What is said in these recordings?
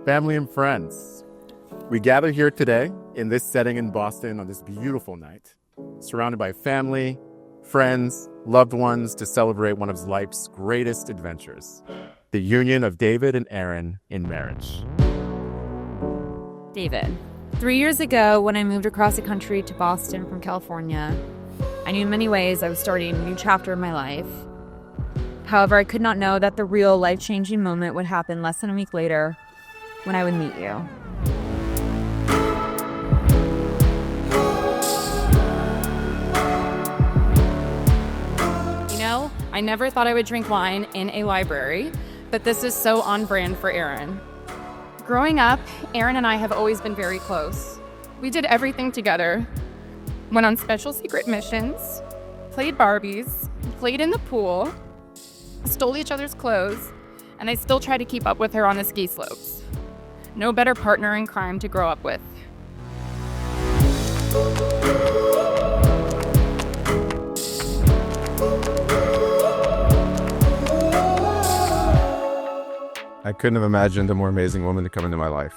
family and friends. We gather here today in this setting in Boston on this beautiful night, surrounded by family, friends, loved ones to celebrate one of life's greatest adventures, the union of David and Erin in marriage. David, 3 years ago when I moved across the country to Boston from California, I knew in many ways I was starting a new chapter in my life. However, I could not know that the real life-changing moment would happen less than a week later when I would meet you. You know, I never thought I would drink wine in a library, but this is so on brand for Erin. Growing up, Erin and I have always been very close. We did everything together. Went on special secret missions, played Barbies, played in the pool, stole each other's clothes, and I still try to keep up with her on the ski slopes. No better partner in crime to grow up with. I couldn't have imagined a more amazing woman to come into my life.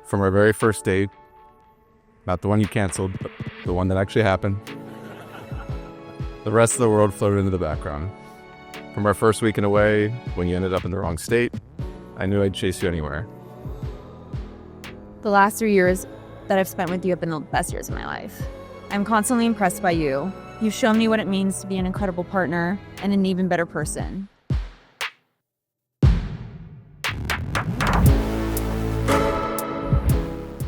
From our very first date, not the one you canceled, but the one that actually happened, the rest of the world floated into the background. From our first weekend away, when you ended up in the wrong state, I knew I'd chase you anywhere. The last 3 years that I've spent with you have been the best years of my life. I'm constantly impressed by you. You've shown me what it means to be an incredible partner and an even better person.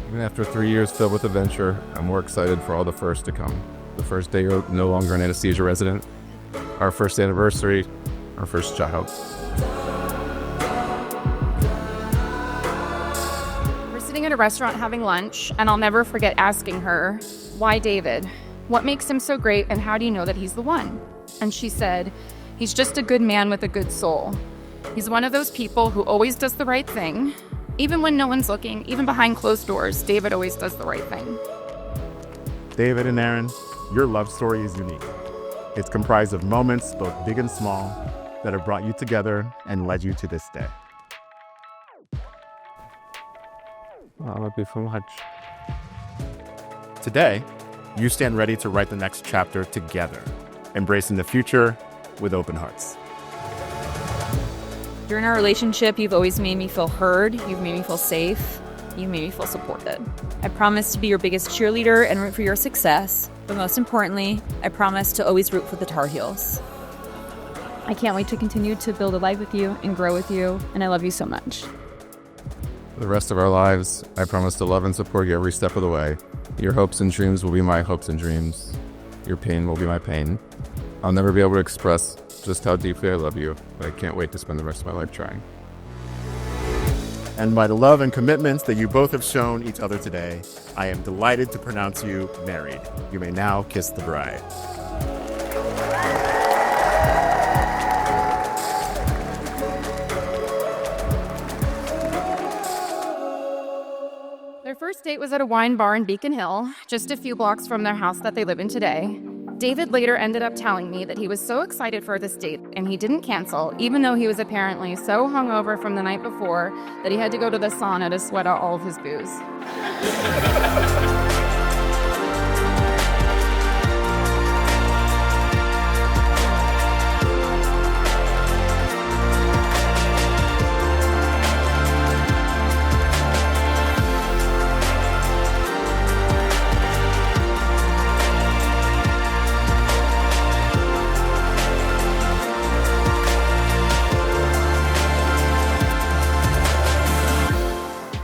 Even after 3 years filled with adventure, I'm more excited for all the firsts to come. The first day you're no longer an anesthesia resident, our first anniversary, our first child. We're sitting at a restaurant having lunch, and I'll never forget asking her, "Why David? What makes him so great, and how do you know that he's the one?" And she said, "He's just a good man with a good soul. He's one of those people who always does the right thing. Even when no one's looking, even behind closed doors, David always does the right thing." David and Erin, your love story is unique. It's comprised of moments, both big and small, that have brought you together and led you to this day. That would be so much. Today, you stand ready to write the next chapter together, embracing the future with open hearts. During our relationship, you've always made me feel heard, you've made me feel safe, you've made me feel supported. I promise to be your biggest cheerleader and root for your success, but most importantly, I promise to always root for the Tar Heels. I can't wait to continue to build a life with you and grow with you, and I love you so much. For the rest of our lives, I promise to love and support you every step of the way. Your hopes and dreams will be my hopes and dreams. Your pain will be my pain. I'll never be able to express just how deeply I love you, but I can't wait to spend the rest of my life trying. And by the love and commitments that you both have shown each other today, I am delighted to pronounce you married. You may now kiss the bride. Their first date was at a wine bar in Beacon Hill, just a few blocks from their house that they live in today. David later ended up telling me that he was so excited for this date and he didn't cancel, even though he was apparently so hungover from the night before that he had to go to the sauna to sweat out all of his booze.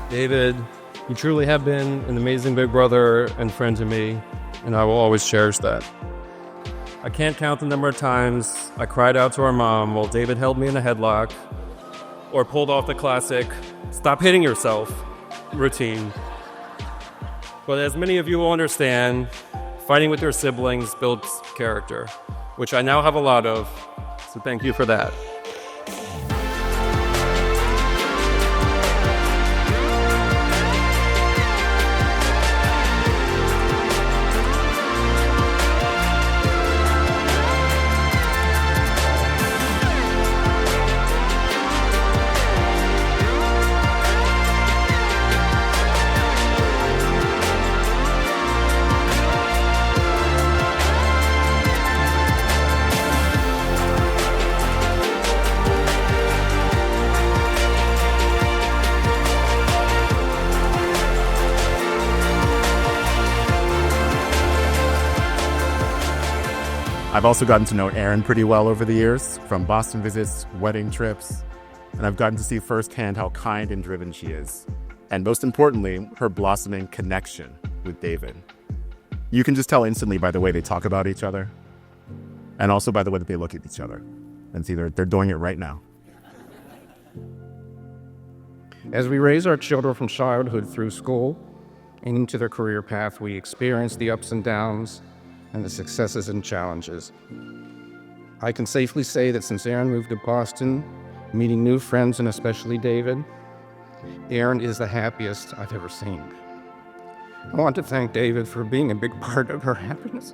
David, you truly have been an amazing big brother and friend to me, and I will always cherish that. I can't count the number of times I cried out to our mom while David held me in a headlock or pulled off the classic "stop hitting yourself" routine. But as many of you will understand, fighting with your siblings builds character, which I now have a lot of, so thank you for that. I've also gotten to know Erin pretty well over the years, from Boston visits, wedding trips, and I've gotten to see firsthand how kind and driven she is. And most importantly, her blossoming connection with David. You can just tell instantly by the way they talk about each other, and also by the way that they look at each other. And see, they're doing it right now. As we raise our children from childhood through school and into their career path, we experience the ups and downs and the successes and challenges. I can safely say that since Erin moved to Boston, meeting new friends and especially David, Erin is the happiest I've ever seen. I want to thank David for being a big part of her happiness.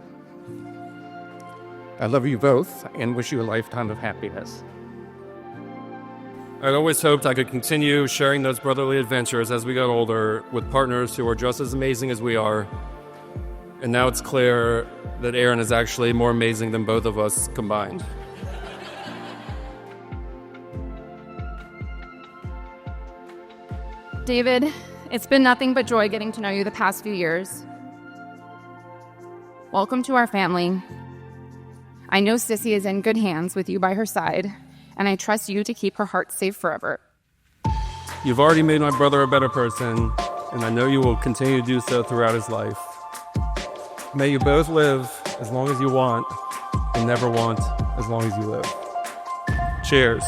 I love you both and wish you a lifetime of happiness. I'd always hoped I could continue sharing those brotherly adventures as we got older with partners who are just as amazing as we are. And now it's clear that Erin is actually more amazing than both of us combined. David, it's been nothing but joy getting to know you the past few years. Welcome to our family. I know Sissy is in good hands with you by her side, and I trust you to keep her heart safe forever. You've already made my brother a better person, and I know you will continue to do so throughout his life. May you both live as long as you want, and never want as long as you live. Cheers.